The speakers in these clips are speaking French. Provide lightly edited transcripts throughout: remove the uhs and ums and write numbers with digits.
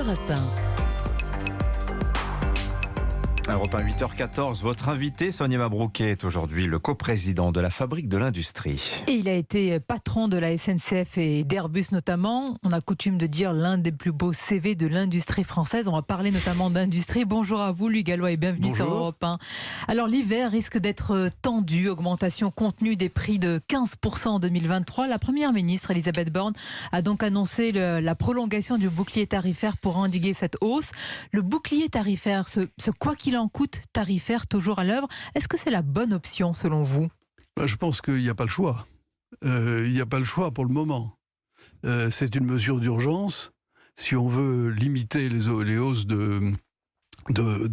Europe 1. Europe 1, 8h14, votre invité Sonia Mabrouk est aujourd'hui le coprésident de la Fabrique de l'Industrie. Et il a été patron de la SNCF et d'Airbus notamment. On a coutume de dire l'un des plus beaux CV de l'industrie française. On va parler notamment d'industrie. Bonjour à vous Louis Gallois et bienvenue sur Europe 1. Alors l'hiver risque d'être tendu, augmentation contenue des prix de 15% en 2023. La première ministre Elisabeth Borne a donc annoncé la prolongation du bouclier tarifaire pour endiguer cette hausse. Le bouclier tarifaire, ce quoi qu'il en coûte tarifaire toujours à l'œuvre, est-ce que c'est la bonne option selon vous ? Je pense qu'il n'y a pas le choix. Il n'y a pas le choix pour le moment. C'est une mesure d'urgence. Si on veut limiter les hausses de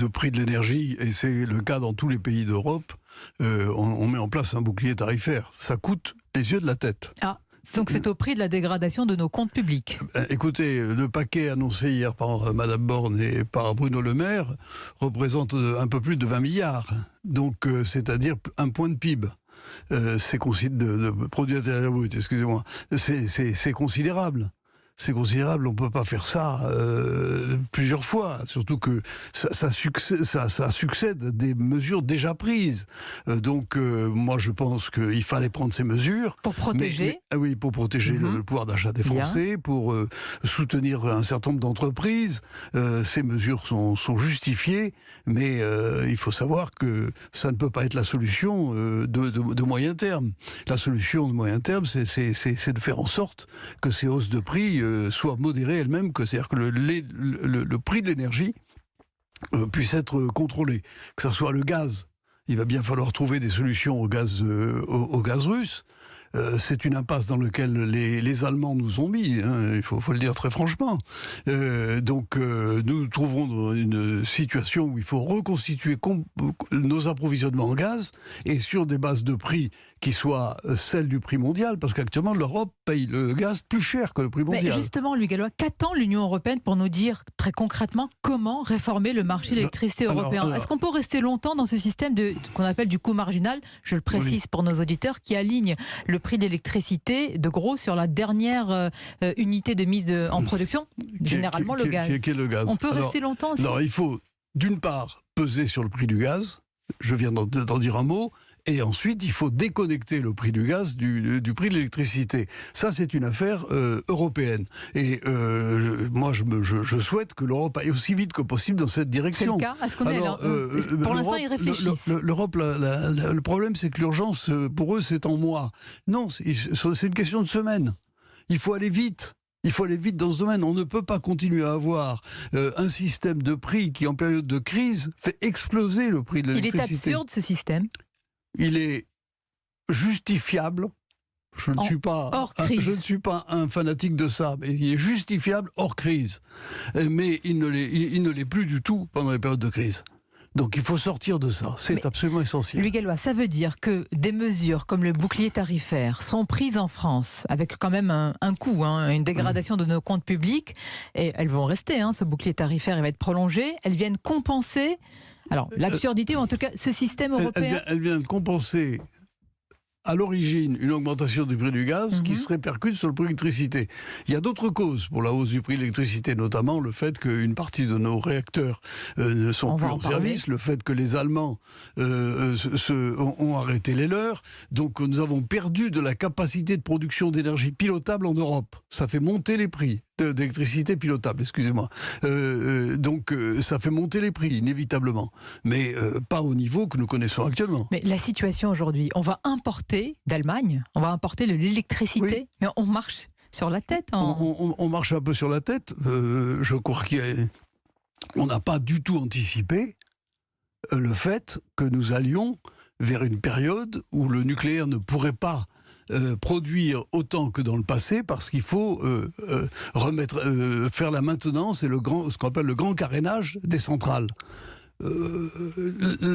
prix de l'énergie, et c'est le cas dans tous les pays d'Europe, on met en place un bouclier tarifaire. Ça coûte les yeux de la tête. Ah. Donc c'est au prix de la dégradation de nos comptes publics. Écoutez, le paquet annoncé hier par Madame Borne et par Bruno Le Maire représente un peu plus de 20 milliards. Donc c'est-à-dire un point de PIB. C'est de produit intérieur brut, excusez-moi. C'est considérable. C'est considérable, on ne peut pas faire ça plusieurs fois, surtout que ça succède à des mesures déjà prises. Donc moi je pense qu'il fallait prendre ces mesures. Pour protéger Oui, pour protéger le pouvoir d'achat des Français, pour soutenir un certain nombre d'entreprises. Ces mesures sont justifiées, mais il faut savoir que ça ne peut pas être la solution de moyen terme. La solution de moyen terme, c'est de faire en sorte que ces hausses de prix soit modérée elle-même, c'est-à-dire que le prix de l'énergie puisse être contrôlé. Que ce soit le gaz, il va bien falloir trouver des solutions au gaz russe. C'est une impasse dans laquelle les Allemands nous ont mis, hein, il faut le dire très franchement. Donc nous nous trouverons dans une situation où il faut reconstituer nos approvisionnements en gaz et sur des bases de prix qui soient celles du prix mondial, parce qu'actuellement l'Europe paye le gaz plus cher que le prix mondial. Mais justement, Louis Gallois, qu'attend l'Union européenne pour nous dire très concrètement comment réformer le marché de l'électricité européen ? Est-ce qu'on peut rester longtemps dans ce système qu'on appelle du coût marginal, je le précise pour nos auditeurs, qui aligne le prix de l'électricité de gros sur la dernière unité de mise en production, généralement le gaz. Qui est le gaz. On peut rester longtemps aussi. Alors il faut d'une part peser sur le prix du gaz, je viens d'en dire un mot, et ensuite, il faut déconnecter le prix du gaz du prix de l'électricité. Ça, c'est une affaire européenne. Et moi, je souhaite que l'Europe aille aussi vite que possible dans cette direction. C'est le cas ? Est-ce qu'on est là ? Pour l'instant, ils réfléchissent. L'Europe, le problème, c'est que l'urgence, pour eux, c'est en mois. Non, c'est une question de semaines. Il faut aller vite. Il faut aller vite dans ce domaine. On ne peut pas continuer à avoir un système de prix qui, en période de crise, fait exploser le prix de l'électricité. Il est absurde, ce système. Il est justifiable. Je ne suis pas un fanatique de ça, mais il est justifiable hors crise. Mais il ne l'est plus du tout pendant les périodes de crise. Donc il faut sortir de ça, c'est absolument essentiel. Louis Gallois, ça veut dire que des mesures comme le bouclier tarifaire sont prises en France, avec quand même un coût, une dégradation de nos comptes publics, et elles vont rester, ce bouclier tarifaire il va être prolongé, elles viennent compenser, alors l'absurdité, ou en tout cas ce système européen... Elle vient de compenser à l'origine une augmentation du prix du gaz qui se répercute sur le prix de l'électricité. Il y a d'autres causes pour la hausse du prix de l'électricité, notamment le fait qu'une partie de nos réacteurs ne sont plus en service, le fait que les Allemands ont arrêté les leurs, donc nous avons perdu de la capacité de production d'énergie pilotable en Europe. Ça fait monter les prix d'électricité pilotable, excusez-moi. Donc ça fait monter les prix, inévitablement. Mais pas au niveau que nous connaissons actuellement. Mais la situation aujourd'hui, on va importer d'Allemagne, on va importer de l'électricité, mais on marche sur la tête. On marche un peu sur la tête. Je crois qu'on n'a pas du tout anticipé le fait que nous allions vers une période où le nucléaire ne pourrait pas produire autant que dans le passé, parce qu'il faut faire la maintenance et ce qu'on appelle le grand carénage des centrales.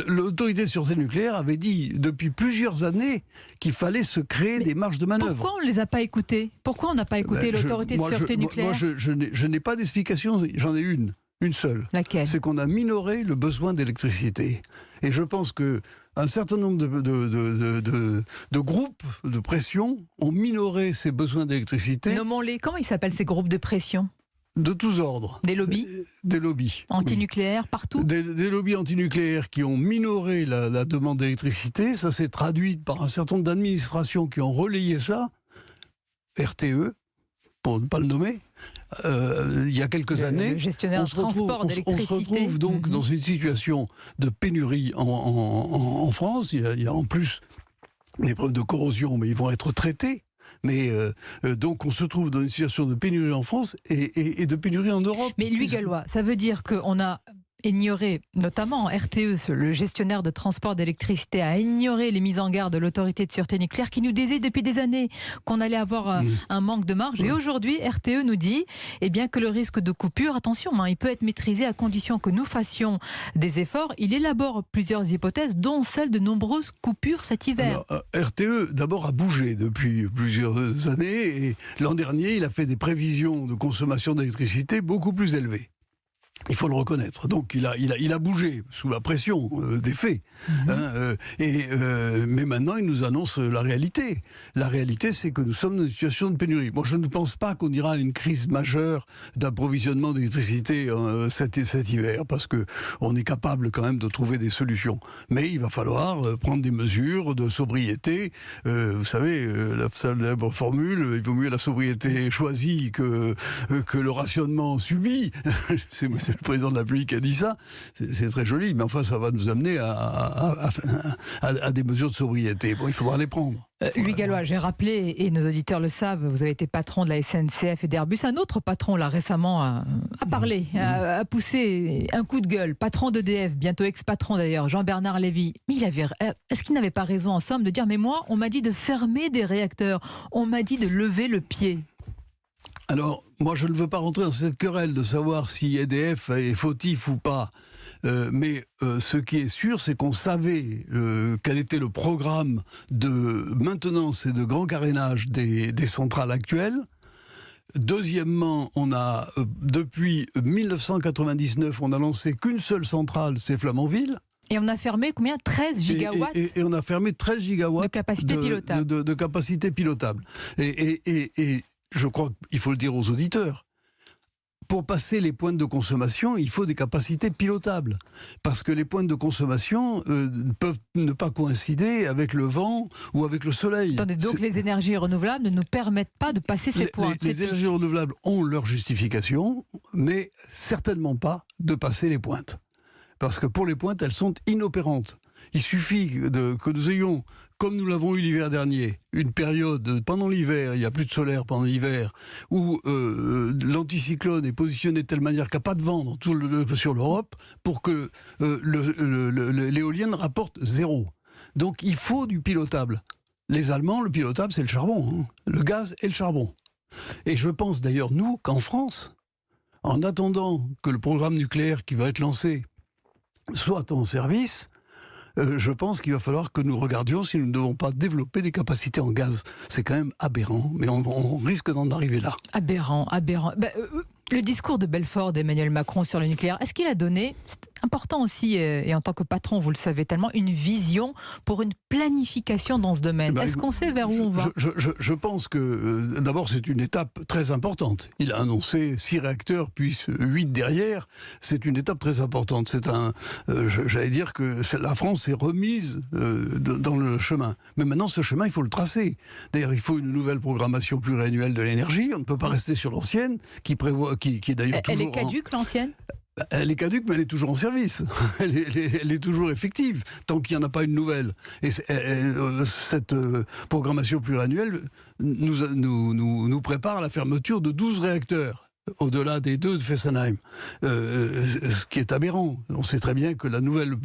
L'autorité de sûreté nucléaire avait dit depuis plusieurs années qu'il fallait se créer des marges de manœuvre. Pourquoi on ne les a pas écoutés ? Pourquoi on n'a pas écouté l'autorité de sûreté nucléaire ? Moi, je n'ai pas d'explication, j'en ai une seule. Laquelle ? C'est qu'on a minoré le besoin d'électricité. Et je pense que un certain nombre de groupes de pression ont minoré ces besoins d'électricité. Nommons-les. Comment ils s'appellent ces groupes de pression ? De tous ordres. Des lobbies. Des lobbies. Antinucléaires, partout. Des lobbies antinucléaires qui ont minoré la demande d'électricité. Ça s'est traduit par un certain nombre d'administrations qui ont relayé ça. RTE, pour ne pas le nommer. Il y a quelques années, le gestionnaire de transport d'électricité. On se retrouve donc dans une situation de pénurie en France. Il y a en plus des problèmes de corrosion, mais ils vont être traités. Mais donc on se trouve dans une situation de pénurie en France et de pénurie en Europe. Mais Louis Gallois, ça veut dire qu'on a ignoré, notamment RTE, le gestionnaire de transport d'électricité, a ignoré les mises en garde de l'autorité de sûreté nucléaire qui nous disait depuis des années qu'on allait avoir un manque de marge. Et aujourd'hui, RTE nous dit que le risque de coupure, attention, il peut être maîtrisé à condition que nous fassions des efforts. Il élabore plusieurs hypothèses, dont celle de nombreuses coupures cet hiver. Alors, RTE, d'abord, a bougé depuis plusieurs années. Et l'an dernier, il a fait des prévisions de consommation d'électricité beaucoup plus élevées. Il faut le reconnaître. Donc il a bougé sous la pression des faits. Mais maintenant, il nous annonce la réalité. La réalité, c'est que nous sommes dans une situation de pénurie. Moi, je ne pense pas qu'on ira à une crise majeure d'approvisionnement d'électricité cet hiver, parce qu'on est capable quand même de trouver des solutions. Mais il va falloir prendre des mesures de sobriété. Vous savez, la célèbre formule, il vaut mieux la sobriété choisie que le rationnement subi. C'est le président de la République qui a dit ça, c'est très joli, mais enfin ça va nous amener à des mesures de sobriété. Bon, il faudra les prendre. Louis Gallois, j'ai rappelé, et nos auditeurs le savent, vous avez été patron de la SNCF et d'Airbus. Un autre patron, là, récemment, a parlé, a poussé un coup de gueule. Patron d'EDF, bientôt ex-patron d'ailleurs, Jean-Bernard Lévy. Mais est-ce qu'il n'avait pas raison en somme de dire « Mais moi, on m'a dit de fermer des réacteurs, on m'a dit de lever le pied ». Alors, moi, je ne veux pas rentrer dans cette querelle de savoir si EDF est fautif ou pas. Mais ce qui est sûr, c'est qu'on savait quel était le programme de maintenance et de grand carénage des centrales actuelles. Deuxièmement, on a, depuis 1999, on n'a lancé qu'une seule centrale, c'est Flamanville. Et on a fermé combien ? 13 gigawatts et on a fermé 13 gigawatts de capacité pilotable. De capacité pilotable. Et je crois qu'il faut le dire aux auditeurs, pour passer les pointes de consommation, il faut des capacités pilotables. Parce que les pointes de consommation peuvent ne pas coïncider avec le vent ou avec le soleil. Attendez, donc les énergies renouvelables ne nous permettent pas de passer ces pointes. Les énergies renouvelables ont leur justification, mais certainement pas de passer les pointes. Parce que pour les pointes, elles sont inopérantes. Il suffit que nous ayons, comme nous l'avons eu l'hiver dernier, une période pendant l'hiver, il n'y a plus de solaire pendant l'hiver, où l'anticyclone est positionné de telle manière qu'il n'y a pas de vent sur l'Europe, pour que l'éolienne rapporte zéro. Donc il faut du pilotable. Les Allemands, le pilotable, c'est le charbon, le gaz et le charbon. Et je pense d'ailleurs, nous, qu'en France, en attendant que le programme nucléaire qui va être lancé soit en service, je pense qu'il va falloir que nous regardions si nous ne devons pas développer des capacités en gaz. C'est quand même aberrant, mais on risque d'en arriver là. Aberrant. Le discours de Belfort d'Emmanuel Macron sur le nucléaire, est-ce qu'il a donné, c'est important aussi, et en tant que patron, vous le savez tellement, une vision pour une planification dans ce domaine ? Est-ce qu'on sait vers où on va ? Je pense que, d'abord, c'est une étape très importante. Il a annoncé 6 réacteurs, puis 8 derrière. C'est une étape très importante. J'allais dire que la France est remise dans le chemin. Mais maintenant, ce chemin, il faut le tracer. D'ailleurs, il faut une nouvelle programmation pluriannuelle de l'énergie. On ne peut pas rester sur l'ancienne, qui est d'ailleurs toujours... Elle est caduque, l'ancienne ? Elle est caduque, mais elle est toujours en service. Elle est toujours effective, tant qu'il n'y en a pas une nouvelle. Et cette programmation pluriannuelle nous prépare à la fermeture de 12 réacteurs, au-delà des 2 de Fessenheim, ce qui est aberrant. On sait très bien que la nouvelle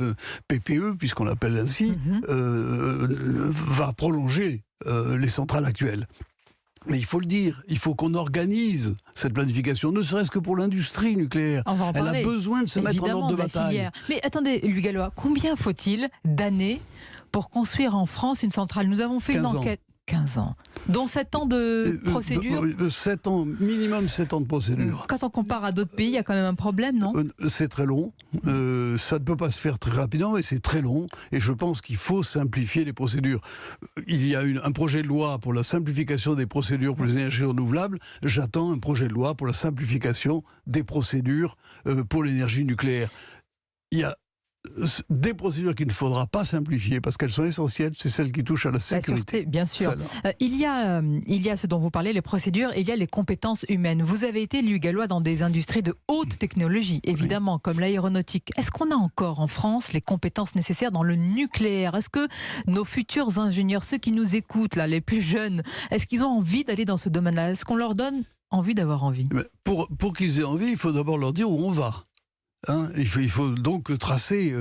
PPE, puisqu'on l'appelle ainsi, va prolonger les centrales actuelles. Mais il faut le dire, il faut qu'on organise cette planification, ne serait-ce que pour l'industrie nucléaire. Elle a besoin de se mettre en ordre de bataille. Mais attendez, Louis Gallois, combien faut-il d'années pour construire en France une centrale ? Nous avons fait une enquête. 15 ans. Dont 7 ans de procédure. 7 ans, minimum 7 ans de procédure. Quand on compare à d'autres pays, il y a quand même un problème, non ? C'est très long. Ça ne peut pas se faire très rapidement, mais c'est très long. Et je pense qu'il faut simplifier les procédures. Il y a un projet de loi pour la simplification des procédures pour les énergies renouvelables. J'attends un projet de loi pour la simplification des procédures pour l'énergie nucléaire. Il y a des procédures qu'il ne faudra pas simplifier parce qu'elles sont essentielles, c'est celles qui touchent à la sécurité. La sûreté, bien sûr. Il y a ce dont vous parlez, les procédures, et il y a les compétences humaines. Vous avez été, Louis Gallois, dans des industries de haute technologie, évidemment, comme l'aéronautique. Est-ce qu'on a encore en France les compétences nécessaires dans le nucléaire ? Est-ce que nos futurs ingénieurs, ceux qui nous écoutent, là, les plus jeunes, est-ce qu'ils ont envie d'aller dans ce domaine-là ? Est-ce qu'on leur donne envie d'avoir envie ? Pour qu'ils aient envie, il faut d'abord leur dire où on va. Il faut donc tracer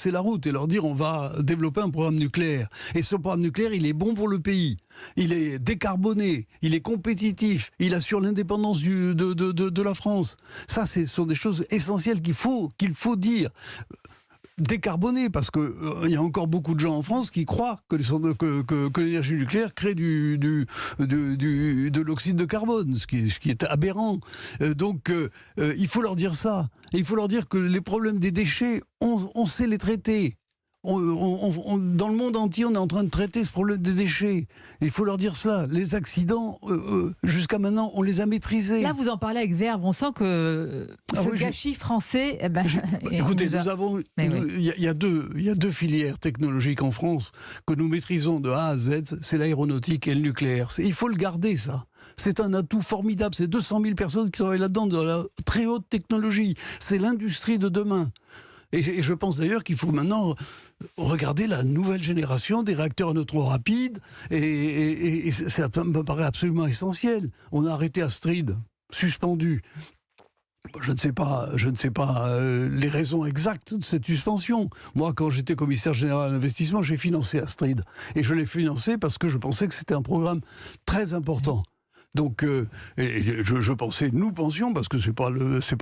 la route et leur dire on va développer un programme nucléaire. Et ce programme nucléaire, il est bon pour le pays. Il est décarboné, il est compétitif, il assure l'indépendance de la France. Ça, ce sont des choses essentielles qu'il faut dire. Décarboné, parce qu'il y a encore beaucoup de gens en France qui croient que l'énergie nucléaire crée de l'oxyde de carbone, ce qui est aberrant. Donc il faut leur dire ça. Et il faut leur dire que les problèmes des déchets, on sait les traiter. Dans le monde entier, on est en train de traiter ce problème des déchets. Il faut leur dire cela. Les accidents, jusqu'à maintenant, on les a maîtrisés. Là, vous en parlez avec verve. On sent que gâchis français... écoutez, il y a deux filières technologiques en France que nous maîtrisons de A à Z. C'est l'aéronautique et le nucléaire. Il faut le garder, ça. C'est un atout formidable. C'est 200 000 personnes qui travaillent là-dedans, de la très haute technologie. C'est l'industrie de demain. Et je pense d'ailleurs qu'il faut maintenant regarder la nouvelle génération des réacteurs à neutrons rapides, et ça me paraît absolument essentiel. On a arrêté Astrid, suspendu. Je ne sais pas les raisons exactes de cette suspension. Moi, quand j'étais commissaire général à l'investissement, j'ai financé Astrid. Et je l'ai financé parce que je pensais que c'était un programme très important. Donc, nous pensions, parce que c'est pas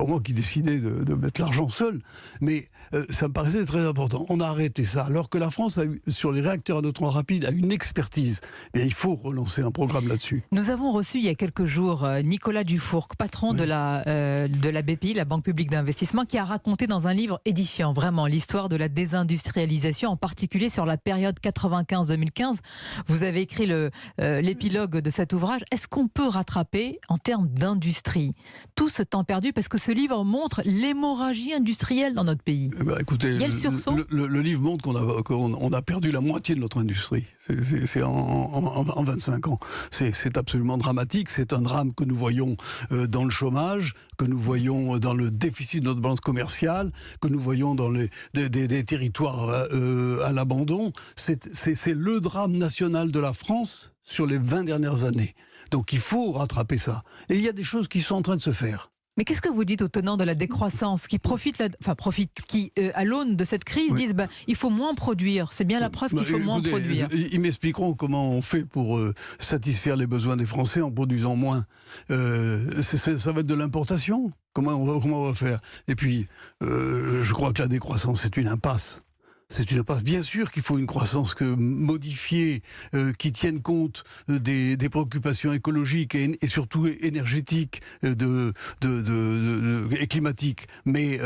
moi qui décidais de mettre l'argent seul, mais ça me paraissait très important. On a arrêté ça, alors que la France, sur les réacteurs à neutrons rapides, a une expertise. Et il faut relancer un programme là-dessus. Nous avons reçu il y a quelques jours Nicolas Dufourcq, patron de la BPI, la Banque publique d'investissement, qui a raconté dans un livre édifiant, vraiment, l'histoire de la désindustrialisation, en particulier sur la période 95-2015. Vous avez écrit l'épilogue de cet ouvrage. Est-ce qu'on peut rattraper en termes d'industrie tout ce temps perdu, parce que ce livre montre l'hémorragie industrielle dans notre pays? Écoutez, il y a le sursaut. Le livre montre qu'on a perdu la moitié de notre industrie. C'est en 25 ans. C'est absolument dramatique. C'est un drame que nous voyons dans le chômage, que nous voyons dans le déficit de notre balance commerciale, que nous voyons dans des territoires à l'abandon. C'est le drame national de la France sur les 20 dernières années. Donc il faut rattraper ça. Et il y a des choses qui sont en train de se faire. Mais qu'est-ce que vous dites aux tenants de la décroissance qui à l'aune de cette crise, disent il faut moins produire. C'est bien la preuve qu'il faut moins produire. Ils m'expliqueront comment on fait pour satisfaire les besoins des Français en produisant moins. Ça va être de l'importation. Comment on va faire? Et puis, je crois que la décroissance est une impasse. C'est une impasse. Bien sûr qu'il faut une croissance modifiée, qui tienne compte des préoccupations écologiques et surtout énergétiques et climatiques. Mais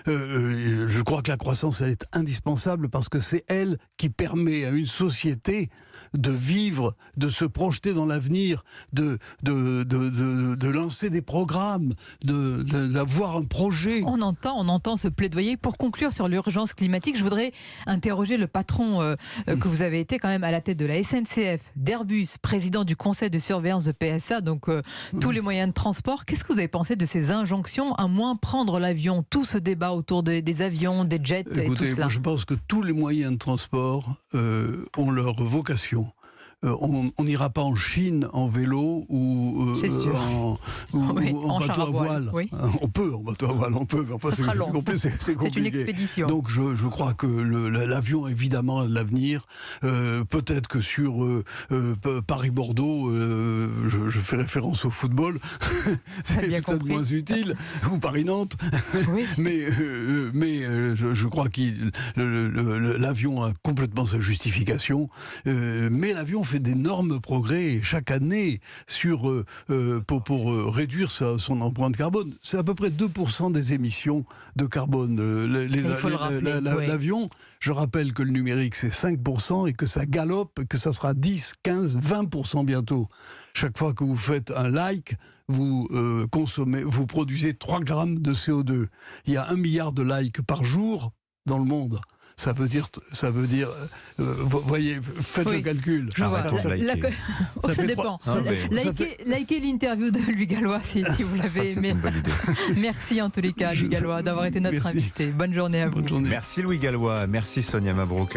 je crois que la croissance, elle est indispensable parce que c'est elle qui permet à une société de vivre, de se projeter dans l'avenir, de lancer des programmes, d'avoir un projet. On entend ce plaidoyer. Pour conclure sur l'urgence climatique, je voudrais interroger le patron que vous avez été quand même à la tête de la SNCF, d'Airbus, président du conseil de surveillance de PSA, donc tous les moyens de transport. Qu'est-ce que vous avez pensé de ces injonctions à moins prendre l'avion? Tout ce débat autour des avions, des jets et tout cela. Moi, je pense que tous les moyens de transport ont leur vocation. On n'ira pas en Chine en vélo ou en bateau à voile. Oui. On peut en bateau à voile, mais enfin c'est compliqué. C'est une expédition. Donc je crois que l'avion évidemment a de l'avenir. Peut-être que sur Paris-Bordeaux, je fais référence au football, c'est peut-être moins utile, ou Paris-Nantes. Oui. mais je crois que l'avion a complètement sa justification. Mais l'avion fait d'énormes progrès chaque année pour réduire son empreinte carbone. C'est à peu près 2% des émissions de carbone. L'avion, je rappelle que le numérique c'est 5% et que ça galope, que ça sera 10, 15, 20% bientôt. Chaque fois que vous faites un like, vous produisez 3 grammes de CO2. Il y a 1 milliard de likes par jour dans le monde. Ça veut dire, vous voyez, faites le calcul. Ça dépend. Likez l'interview de Louis Gallois si vous l'avez aimé. Merci en tous les cas, Louis Gallois, d'avoir été notre invité. Bonne journée à vous. Merci Louis Gallois, merci Sonia Mabrouk.